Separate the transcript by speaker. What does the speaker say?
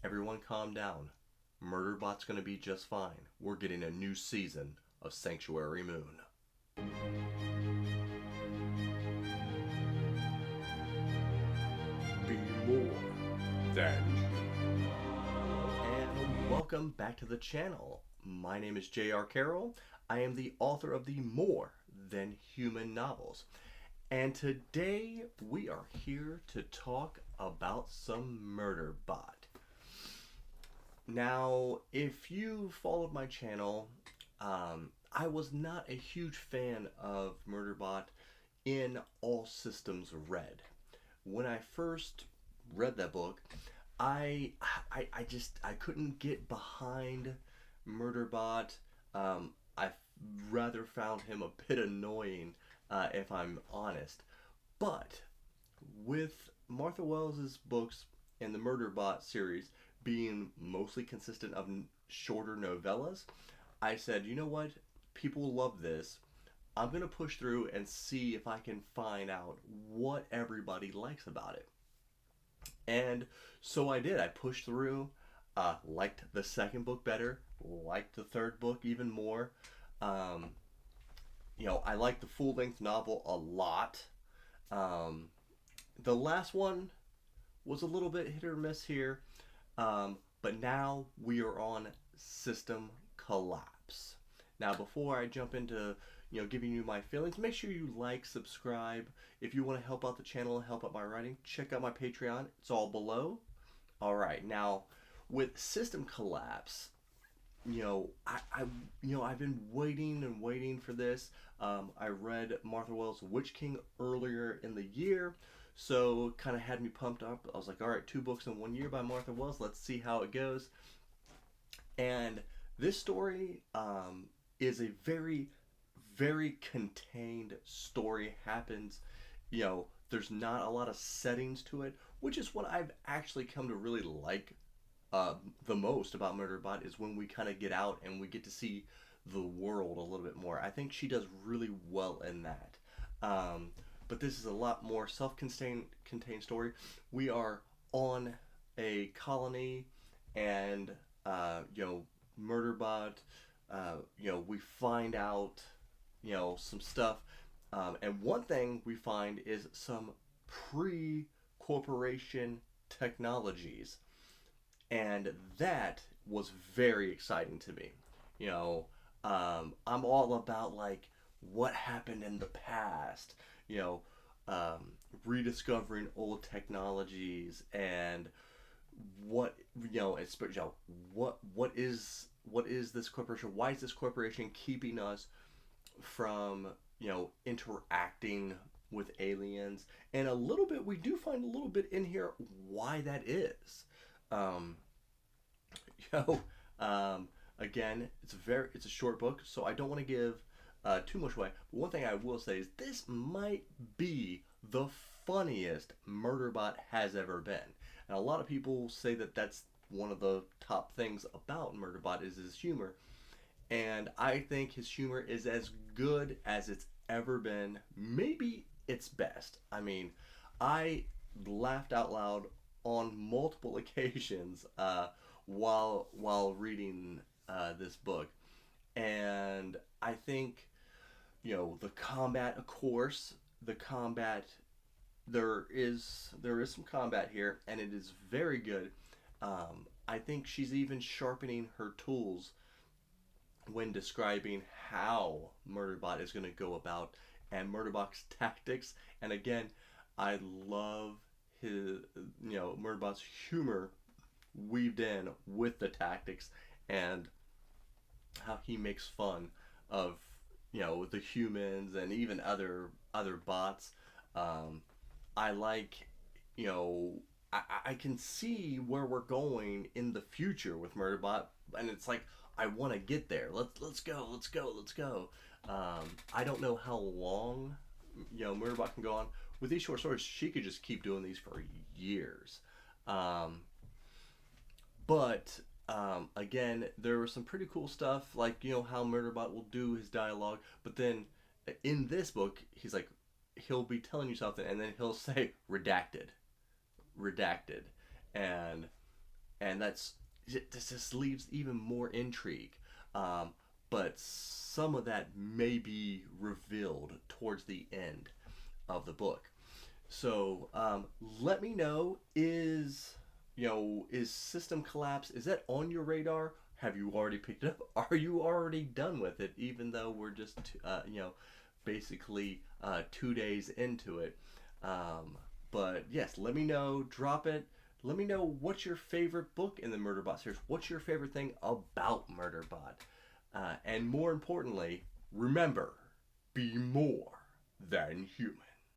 Speaker 1: Everyone calm down. Murderbot's gonna be just fine. We're getting a new season of Sanctuary Moon. Be more than and welcome back to the channel. My name is J.R. Carroll. I am the author of the More Than Human novels. And today we are here to talk about some Murderbot. Now, if you followed my channel, I was not a huge fan of Murderbot in All Systems Red. When I first read that book, I couldn't get behind Murderbot. I rather found him a bit annoying, if I'm honest. But with Martha Wells's books and the Murderbot series being mostly consistent of shorter novellas, I said, you know what? People love this. I'm going to push through and see if I can find out what everybody likes about it. And so I did. I pushed through, liked the second book better, liked the third book even more. Um, I liked the full length novel a lot. Um, the last one was a little bit hit or miss here, but now we are on System Collapse. Now, before I jump into giving you my feelings, make sure you like, subscribe. If you want to help out the channel and help out my writing, check out my Patreon. It's all below. All right, now with System Collapse, I've been waiting and waiting for this. I read Martha Wells' Witch King earlier in the year, so kind of had me pumped up. I was like, all right, 2 books in 1 year by Martha Wells. Let's see how it goes. And this story is a very, very contained story. Happens, there's not a lot of settings to it, which is what I've actually come to really like the most about Murderbot, is when we kind of get out and we get to see the world a little bit more. I think she does really well in that. But this is a lot more self-contained story. We are on a colony, and Murderbot. We find out some stuff, and one thing we find is some pre-corporation technologies, and that was very exciting to me. I'm all about like what happened in the past, you know, rediscovering old technologies, and what what is this corporation? Why is this corporation keeping us from interacting with aliens? And a little bit, we do find a little bit in here why that is. Um, you know, Again, it's a short book, so I don't want to give too much away. But one thing I will say is this might be the funniest Murderbot has ever been, and a lot of people say that that's one of the top things about Murderbot is his humor, and I think his humor is as good as it's ever been. Maybe it's best. I mean, I laughed out loud on multiple occasions while reading this book, and I think the combat, of course, the combat. There is some combat here, and it is very good. I think she's even sharpening her tools when describing how Murderbot is going to go about and Murderbot's tactics. And again, I love his Murderbot's humor weaved in with the tactics, and how he makes fun of the humans and even other bots. I like you know I can see where we're going in the future with Murderbot, and it's like I want to get there. Let's go. I don't know how long Murderbot can go on with these short stories. She could just keep doing these for years. Um, but again, there was some pretty cool stuff, like how Murderbot will do his dialogue, but then in this book, he'll be telling you something, and then he'll say redacted, and and this just leaves even more intrigue. But some of that may be revealed towards the end of the book. So let me know, is System Collapse, is that on your radar? Have you already picked it up? Are you already done with it? Even though we're just basically 2 days into it. But yes, let me know. Drop it. Let me know what's your favorite book in the Murderbot series. What's your favorite thing about Murderbot? And more importantly, remember, be more than human.